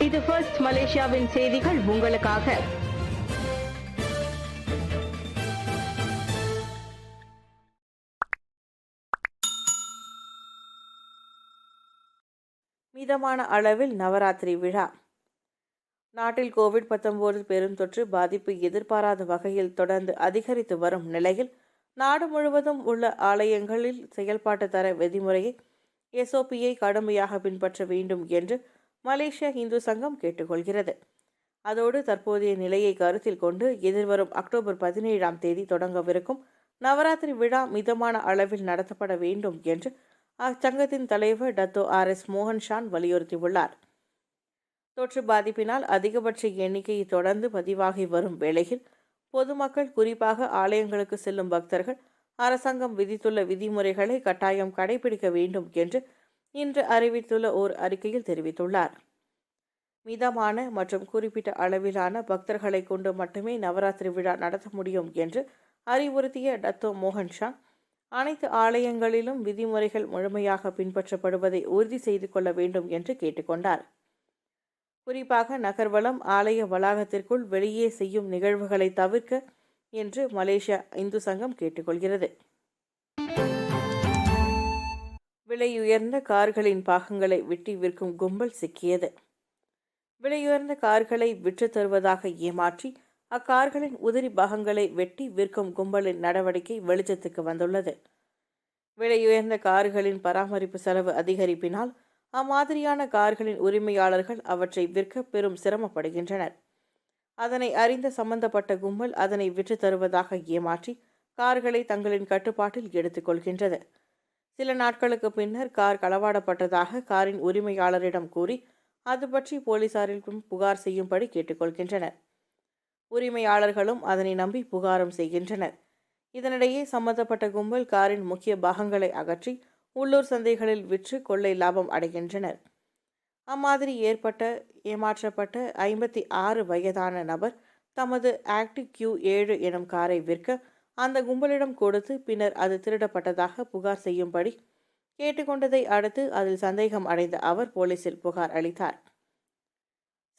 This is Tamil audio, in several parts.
இது ஃபர்ஸ்ட் மலேசியாவின் செய்திகள் உங்களுக்காக. மிதமான அளவில் நவராத்திரி விழா. நாட்டில் கோவிட்-19 பெருந்தொற்று பாதிப்பு எதிர்பாராத வகையில் தொடர்ந்து அதிகரித்து வரும் நிலையில் நாடு முழுவதும் உள்ள ஆலயங்களில் செயல்பாட்டு தர விதிமுறையை SOPயை கடுமையாக பின்பற்ற வேண்டும் என்று மலேசிய இந்து சங்கம் கேட்டுக்கொள்கிறது. அதோடு தற்போதைய நிலையை கருத்தில் கொண்டு எதிர்வரும் அக்டோபர் 17ஆம் தேதி தொடங்கவிருக்கும் நவராத்திரி விழா மிதமான அளவில் நடத்தப்பட வேண்டும் என்று அச்சங்கத்தின் தலைவர் டத்தோ RS மோகன் ஷான் வலியுறுத்தியுள்ளார். தொற்று பாதிப்பினால் அதிகபட்ச எண்ணிக்கை தொடர்ந்து பதிவாகி வரும் வேளையில் பொதுமக்கள், குறிப்பாக ஆலயங்களுக்கு செல்லும் பக்தர்கள் அரசாங்கம் விதித்துள்ள விதிமுறைகளை கட்டாயம் கடைபிடிக்க வேண்டும் என்று இன்று அறிவித்துள்ள ஓர் அறிக்கையில் தெரிவித்துள்ளார். மிதமான மற்றும் குறிப்பிட்ட அளவிலான பக்தர்களை கொண்டு மட்டுமே நவராத்திரி விழா நடத்த முடியும் என்று அறிவுறுத்திய டத்தோ மோகன் ஷா, அனைத்து ஆலயங்களிலும் விதிமுறைகள் முழுமையாக பின்பற்றப்படுவதை உறுதி செய்து கொள்ள வேண்டும் என்று கேட்டுக்கொண்டார். குறிப்பாக நகர்வலம், ஆலய வளாகத்திற்குள் வெளியே செய்யும் நிகழ்வுகளை தவிர்க்க என்று மலேசியா இந்து சங்கம் கேட்டுக்கொள்கிறது. விலையுயர்ந்த கார்களின் பாகங்களை வெட்டி விற்கும் கும்பல் சிக்கியது. விலையுயர்ந்த கார்களை விற்று தருவதாக ஏமாற்றி அக்கார்களின் உதிரி பாகங்களை வெட்டி விற்கும் கும்பலின் நடவடிக்கை வெளிச்சத்துக்கு வந்துள்ளது. விலையுயர்ந்த கார்களின் பராமரிப்பு செலவு அதிகரிப்பினால் அம்மாதிரியான கார்களின் உரிமையாளர்கள் அவற்றை விற்க பெரும் சிரமப்படுகின்றனர். அதனை அறிந்த சம்பந்தப்பட்ட கும்பல் அதனை விற்று தருவதாக ஏமாற்றி கார்களை தங்களின் கட்டுப்பாட்டில் எடுத்துக்கொள்கின்றது. சில நாட்களுக்கு பின்னர் கார் களவாடப்பட்டதாக காரின் உரிமையாளரிடம் கூறி அது பற்றி போலீசாரிடம் புகார் செய்யும்படி கேட்டுக்கொள்கின்றனர். உரிமையாளர்களும் அதனை நம்பி புகாரும் செய்கின்றனர். இதனிடையே சம்பந்தப்பட்ட கும்பல் காரின் முக்கிய பாகங்களை அகற்றி உள்ளூர் சந்தைகளில் விற்று கொள்ளை லாபம் அடைகின்றனர். அம்மாதிரி ஏமாற்றப்பட்ட 56 வயதான நபர் தமது ஆக்டிவ் Q7 எனும் காரை விற்க அந்த கும்பலிடம் கொடுத்து பின்னர் அது திருடப்பட்டதாக புகார் செய்யும்படி கேட்டுக்கொண்டதை அடுத்து அதில் சந்தேகம் அடைந்த அவர் போலீசில் புகார் அளித்தார்.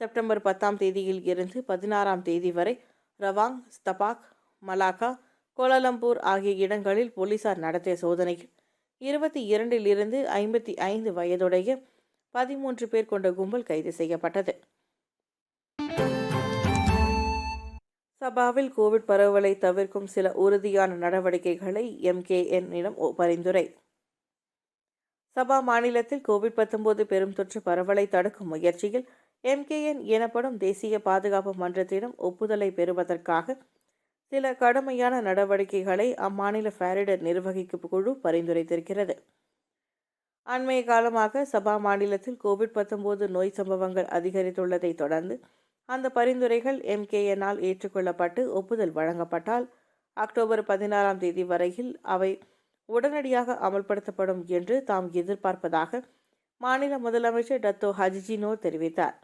செப்டம்பர் 10ஆம் தேதியில் இருந்து 16ஆம் தேதி வரை ரவாங், ஸ்தபாக், மலாக்கா, கோலாலம்பூர் ஆகிய இடங்களில் போலீசார் நடத்திய சோதனையில் 22 55 வயதுடைய 13 பேர் கொண்ட கும்பல் கைது செய்யப்பட்டது. சபாவில் கோவிட் பரவலை தவிர்க்கும் சில உறுதியான நடவடிக்கைகளை MKN பரிந்துரை. சபா மாநிலத்தில் கோவிட்-19 பெரும் தொற்று பரவலை தடுக்கும் முயற்சியில் MKN எனப்படும் தேசிய பாதுகாப்பு மன்றத்திடம் ஒப்புதலை பெறுவதற்காக சில கடுமையான நடவடிக்கைகளை அம்மாநில ஃபேரிடர் நிர்வகிக்கும் குழு பரிந்துரைத்திருக்கிறது. அண்மைய காலமாக சபா மாநிலத்தில் கோவிட்-19 நோய் சம்பவங்கள் அதிகரித்துள்ளதை தொடர்ந்து அந்த பரிந்துரைகள் MKNஆல் ஏற்றுக்கொள்ளப்பட்டு ஒப்புதல் வழங்கப்பட்டால் அக்டோபர் 16ஆம் தேதி வரையில் அவை உடனடியாக அமல்படுத்தப்படும் என்று தாம் எதிர்பார்ப்பதாக மாநில முதலமைச்சர் டத்தோ ஹஜிஜி நோர் தெரிவித்தார்.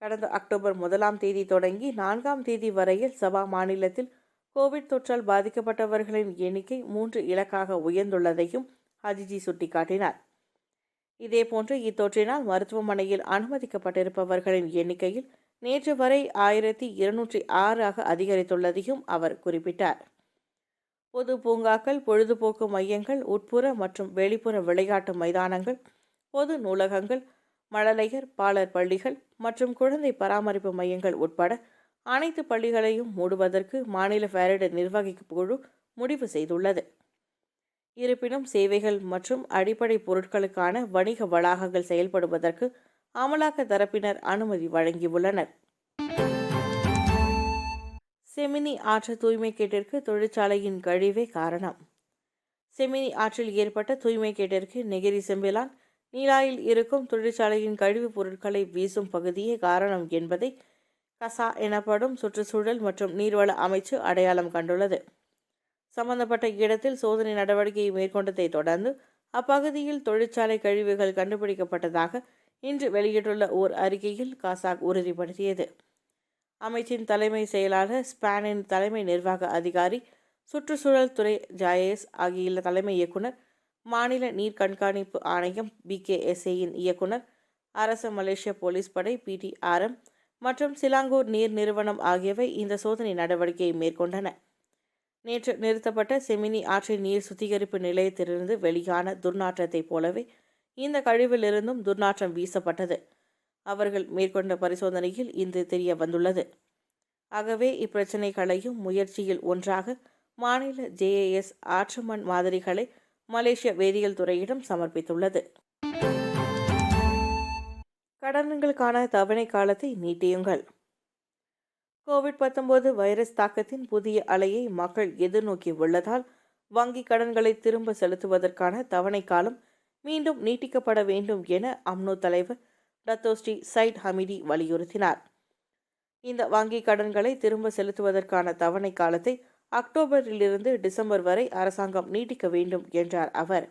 கடந்த அக்டோபர் 1ஆம் தேதி தொடங்கி 4ஆம் தேதி வரையில் சபா மாநிலத்தில் கோவிட் தொற்றால் பாதிக்கப்பட்டவர்களின் எண்ணிக்கை 3 இலக்காக உயர்ந்துள்ளதையும் ஹஜிஜி சுட்டிக்காட்டினார். இதேபோன்று இத்தொற்றினால் மருத்துவமனையில் அனுமதிக்கப்பட்டிருப்பவர்களின் எண்ணிக்கையில் நேற்று வரை 1206 அதிகரித்துள்ளதையும் அவர் குறிப்பிட்டார். பொது பூங்காக்கள், பொழுதுபோக்கு மையங்கள், உட்புற மற்றும் வெளிப்புற விளையாட்டு மைதானங்கள், பொது நூலகங்கள், மழலையர், பாலர் பள்ளிகள் மற்றும் குழந்தை பராமரிப்பு மையங்கள் உட்பட அனைத்து பள்ளிகளையும் மூடுவதற்கு மாநில ஃபேரிடர் நிர்வகிக்கும் குழு முடிவு செய்துள்ளது. இருப்பினும் சேவைகள் மற்றும் அடிப்படை பொருட்களுக்கான வணிக வளாகங்கள் செயல்படுவதற்கு அமலாக்க தரப்பினர் அனுமதி வழங்கியுள்ளனர். செமினி ஆற்று தூய்மை கேட்டிற்கு தொழிற்சாலையின் கழிவே காரணம். செமினி ஆற்றில் ஏற்பட்ட தூய்மை கேட்டிற்கு நெகிரி செம்பிலான் நீலாயில் இருக்கும் தொழிற்சாலையின் கழிவுப் பொருட்களை வீசும் பகுதியே காரணம் என்பதை கசா எனப்படும் சுற்றுச்சூழல் மற்றும் நீர்வள அமைச்சு அடையாளம் கண்டுள்ளது. சம்பந்தப்பட்ட இடத்தில் சோதனை நடவடிக்கையை மேற்கொண்டதை தொடர்ந்து அப்பகுதியில் தொழிற்சாலை கழிவுகள் கண்டுபிடிக்கப்பட்டதாக இன்று வெளியிட்டுள்ள ஓர் அறிக்கையில் காசாக் உறுதிப்படுத்தியது. அமைச்சின் தலைமை செயலாளர், ஸ்பானின் தலைமை நிர்வாக அதிகாரி, சுற்றுச்சூழல் துறை ஜாயஸ் ஆகிய தலைமை இயக்குனர், மாநில நீர் கண்காணிப்பு ஆணையம் BKSAயின் இயக்குனர், அரசு மலேசிய போலீஸ் படை PTRM மற்றும் சிலாங்கூர் நீர் நிறுவனம் ஆகியவை இந்த சோதனை நடவடிக்கையை மேற்கொண்டன. நேற்று நிறுத்தப்பட்ட செமினி ஆற்றின் நீர் சுத்திகரிப்பு நிலையத்திலிருந்து வெளியான துர்நாற்றத்தைப் போலவே இந்த கழிவிலிருந்தும் துர்நாற்றம் வீசப்பட்டது. அவர்கள் மேற்கொண்ட பரிசோதனையில் இது தெரிய வந்துள்ளது. ஆகவே இப்பிரச்சினைகளையும் முயற்சியில் ஒன்றாக மாநில JAS ஆற்று மண் மாதிரிகளை மலேசிய வேதியியல் துறையிடம் சமர்ப்பித்துள்ளது. கடன்களுக்கான தவணை காலத்தை நீட்டியுங்கள். COVID-19 வைரஸ் தாக்கத்தின் புதிய அலையை மக்கள் எதிர்நோக்கி உள்ளதால் வங்கி கடன்களை திரும்ப செலுத்துவதற்கான தவணை காலம் மீண்டும் நீட்டிக்கப்பட வேண்டும் என அம்னோ தலைவர் டத்தோஸ்ரீ சைட் ஹமிடி வலியுறுத்தினார். இந்த வங்கி கடன்களை திரும்ப செலுத்துவதற்கான தவணை காலத்தை அக்டோபரிலிருந்து டிசம்பர் வரை அரசாங்கம் நீட்டிக்க வேண்டும் என்றார் அவர்.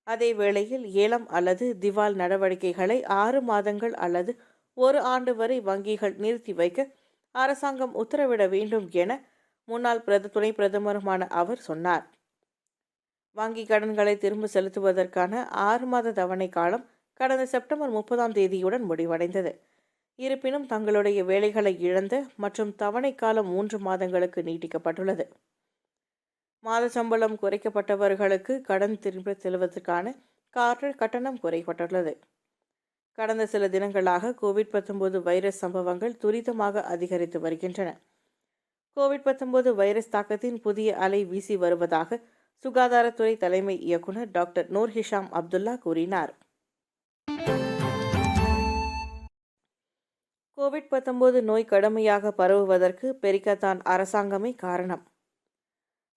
அதே வேளையில் ஏலம் அல்லது திவால் நடவடிக்கைகளை 6 மாதங்கள் அல்லது 1 ஆண்டு வரை வங்கிகள் நிறுத்தி வைக்க அரசாங்கம் உத்தரவிட வேண்டும் என முன்னாள் துணை பிரதமருமான அவர் சொன்னார். வங்கி கடன்களை திரும்ப செலுத்துவதற்கான 6 மாத தவணை காலம் கடந்த செப்டம்பர் 30ஆம் தேதியுடன் முடிவடைந்தது. இருப்பினும் தங்களுடைய வேலைகளை இழந்த மற்றும் தவணை காலம் 3 மாதங்களுக்கு நீட்டிக்கப்பட்டுள்ளது. மாத சம்பளம் குறைக்கப்பட்டவர்களுக்கு கடன் திரும்ப செலுத்துவதற்கான கட்டணம் குறைக்கப்பட்டுள்ளது. கடந்த சில தினங்களாக COVID-19 வைரஸ் சம்பவங்கள் துரிதமாக அதிகரித்து வருகின்றன. COVID-19 வைரஸ் தாக்கத்தின் புதிய அலை வீசி வருவதாக சுகாதாரத்துறை தலைமை இயக்குனர் டாக்டர் நூர் ஹிஷாம் அப்துல்லா கூறினார். COVID-19 நோய் கடுமையாக பரவுவதற்கு பெரிக்கத்தான் அரசாங்கமே காரணம்.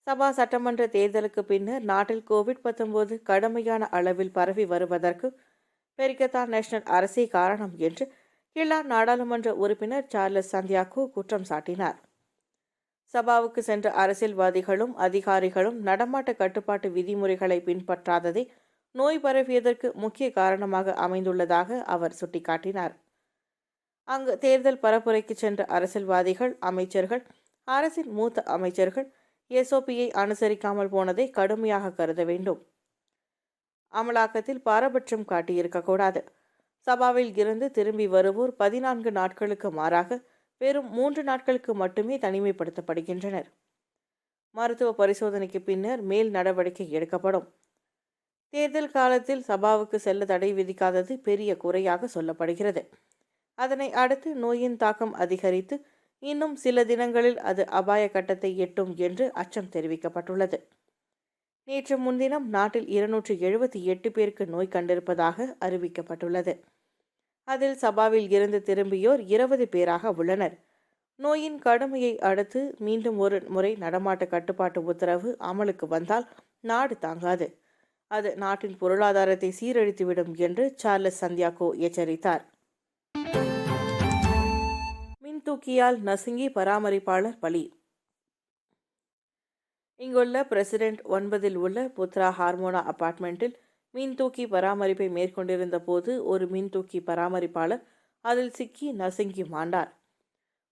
சபா சட்டமன்ற தேர்தலுக்கு பின்னர் நாட்டில் COVID-19 கடுமையான அளவில் பரவி வருவதற்கு பெரிக்கத்தான் நேஷனல் அரசே காரணம் என்று கிளா நாடாளுமன்ற உறுப்பினர் சார்லஸ் சந்தியாகோ குற்றம் சாட்டினார். சபாவுக்கு சென்ற அரசியல்வாதிகளும் அதிகாரிகளும் நடமாட்ட கட்டுப்பாட்டு விதிமுறைகளை பின்பற்றாததே நோய் பரவியதற்கு முக்கிய காரணமாக அமைந்துள்ளதாக அவர் சுட்டிக்காட்டினார். அங்கு தேர்தல் பரப்புரைக்கு சென்ற அரசியல்வாதிகள், அமைச்சர்கள், அரசின் மூத்த அமைச்சர்கள் SOPயை அனுசரிக்காமல் போனதை கடுமையாக கருத வேண்டும். அமலாக்கத்தில் பாரபட்சம் காட்டியிருக்கக்கூடாது. சபாவில் இருந்து திரும்பி வருவோர் 14 நாட்களுக்கு மாறாக வெறும் 3 நாட்களுக்கு மட்டுமே தனிமைப்படுத்தப்படுகின்றனர். மருத்துவ பரிசோதனைக்கு பின்னர் மேல் நடவடிக்கை எடுக்கப்படும். தேர்தல் காலத்தில் சபாவுக்கு செல்ல தடை விதிக்காதது பெரிய குறையாக சொல்லப்படுகிறது. அதனை அடுத்து நோயின் தாக்கம் அதிகரித்து இன்னும் சில தினங்களில் அது அபாய கட்டத்தை எட்டும் என்று அச்சம் தெரிவிக்கப்பட்டுள்ளது. நேற்று முன்தினம் நாட்டில் 278 பேருக்கு நோய் கண்டிருப்பதாக அறிவிக்கப்பட்டுள்ளது. அதில் சபாவில் இருந்து திரும்பியோர் 20 பேராக உள்ளனர். நோயின் கடுமையை அடுத்து மீண்டும் ஒரு முறை நடமாட்ட கட்டுப்பாட்டு உத்தரவு அமலுக்கு வந்தால் நாடு தாங்காது. அது நாட்டின் பொருளாதாரத்தை சீரழித்துவிடும் என்று சார்லஸ் சந்தியாகோ எச்சரித்தார். மின்தூக்கியால் நசுங்கி பராமரிப்பாளர் பலி. இங்குள்ள பிரசிடென்ட் 9 உள்ள புத்ரா ஹார்மோனா அபார்ட்மெண்ட்டில் மின்தூக்கி பராமரிப்பை மேற்கொண்டிருந்த போது ஒரு மின்தூக்கி பராமரிப்பாளர் அதில் சிக்கி நசுங்கி மாண்டார்.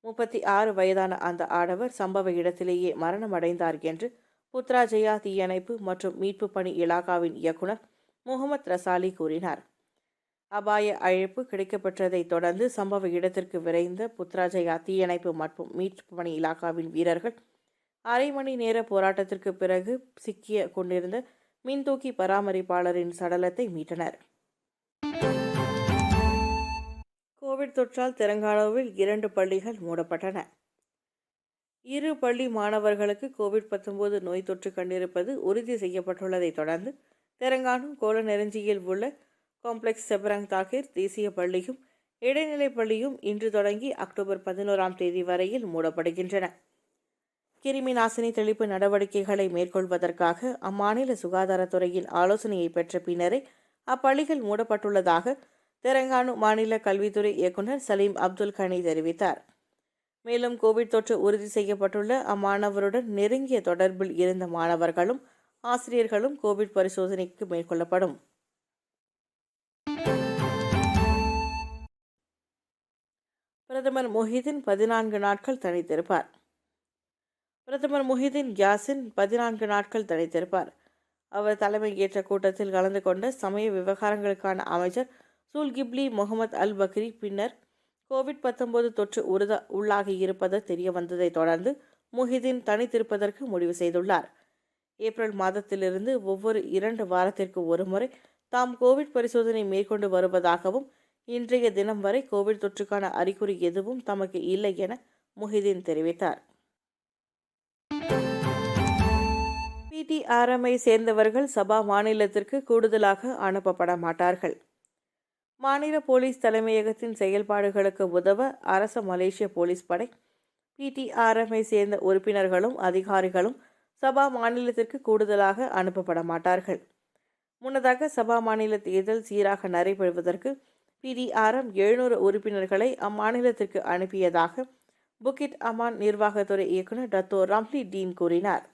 36 வயதான அந்த ஆடவர் சம்பவ இடத்திலேயே மரணமடைந்தார் என்று புத்ரா ஜெயா தீயணைப்பு மற்றும் மீட்பு பணி இலாகாவின் இயக்குனர் முகமது ரசாலி கூறினார். அபாய அழைப்பு கிடைக்கப்பெற்றதை தொடர்ந்து சம்பவ இடத்திற்கு விரைந்த புத்ராஜயா தீயணைப்பு மற்றும் மீட்பு பணி இலாகாவின் வீரர்கள் அரை மணி நேர போராட்டத்திற்கு பிறகு சிக்கிய கொண்டிருந்த மின்தூக்கி பராமரிப்பாளரின் சடலத்தை மீட்டனர். கோவிட் தொற்றால் தெலங்கானாவில் 2 பள்ளிகள் மூடப்பட்டன. 2 பள்ளி மாணவர்களுக்கு COVID-19 நோய் தொற்று கண்டிருப்பது உறுதி செய்யப்பட்டுள்ளதை தொடர்ந்து தெலங்கானா கோலநெருஞ்சியில் உள்ள காம்ப்ளெக்ஸ் செபரங் தாகிர் தேசிய பள்ளியும் இடைநிலைப் பள்ளியும் இன்று தொடங்கி அக்டோபர் 11ஆம் தேதி வரையில் மூடப்படுகின்றன. கிருமி நாசினி தெளிப்பு நடவடிக்கைகளை மேற்கொள்வதற்காக அம்மாநில சுகாதாரத்துறையின் ஆலோசனையை பெற்ற பின்னரே அப்பள்ளிகள் மூடப்பட்டுள்ளதாக தெலங்கானா மாநில கல்வித்துறை இயக்குனர் சலீம் அப்துல் கனி தெரிவித்தார். மேலும் கோவிட் தொற்று உறுதி செய்யப்பட்டுள்ள அம்மாணவருடன் நெருங்கிய தொடர்பில் இருந்த மாணவர்களும் ஆசிரியர்களும் கோவிட் பரிசோதனைக்கு மேற்கொள்ளப்படும். பிரதமர் முஹிதீன் 14 நாட்கள் தனித்திருப்பார். பிரதமர் முஹிதீன் யாசின் 14 நாட்கள் தனித்திருப்பார். அவர் தலைமை ஏற்ற கூட்டத்தில் கலந்து கொண்ட சமய விவகாரங்களுக்கான அமைச்சர் சுல்கிப்லி முகமது அல் பக்ரி பின்னர் கோவிட்-19 தொற்று உள்ளாகியிருப்பது தெரியவந்ததை தொடர்ந்து முஹிதீன் தனித்திருப்பதற்கு முடிவு செய்துள்ளார். ஏப்ரல் மாதத்திலிருந்து ஒவ்வொரு 2 வாரத்திற்கு ஒருமுறை தாம் கோவிட் பரிசோதனை மேற்கொண்டு வருவதாகவும், இன்றைய தினம் வரை கோவிட் தொற்றுக்கான அறிகுறி எதுவும் தமக்கு இல்லை என முஹிதீன் தெரிவித்தார். PTRMஐ சேர்ந்தவர்கள் சபா மாநிலத்திற்கு கூடுதலாக அனுப்பப்பட மாட்டார்கள். மாநில போலீஸ் தலைமையகத்தின் செயல்பாடுகளுக்கு உதவ அரச மலேசிய போலீஸ் படை PTRMஐ சேர்ந்த உறுப்பினர்களும் அதிகாரிகளும் சபா மாநிலத்திற்கு கூடுதலாக அனுப்பப்பட மாட்டார்கள். முன்னதாக சபா மாநில தேர்தல் சீராக நடைபெறுவதற்கு PTRM 700 உறுப்பினர்களை அம்மாநிலத்திற்கு அனுப்பியதாக புக்கிட் அமான் நிர்வாகத்துறை இயக்குநர் டத்தோ ரம்லி டீன் கூறினார்.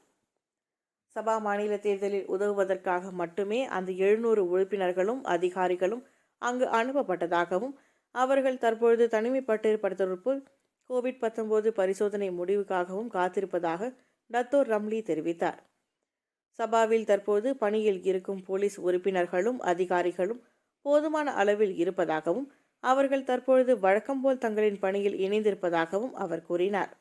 சபா மாநில தேர்தலில் உதவுவதற்காக மட்டுமே அந்த 700 உறுப்பினர்களும் அதிகாரிகளும் அங்கு அனுப்பப்பட்டதாகவும், அவர்கள் தற்பொழுது தனிமைப்படுத்தப்பட்டிருப்போர் கோவிட்-19 பரிசோதனை முடிவுக்காகவும் காத்திருப்பதாக டத்தோ ரம்லி தெரிவித்தார். சபாவில் தற்போது பணியில் இருக்கும் போலீஸ் உறுப்பினர்களும் அதிகாரிகளும் போதுமான அளவில் இருப்பதாகவும், அவர்கள் தற்பொழுது வழக்கம்போல் தங்களின் பணியில் இணைந்திருப்பதாகவும் அவர் கூறினார்.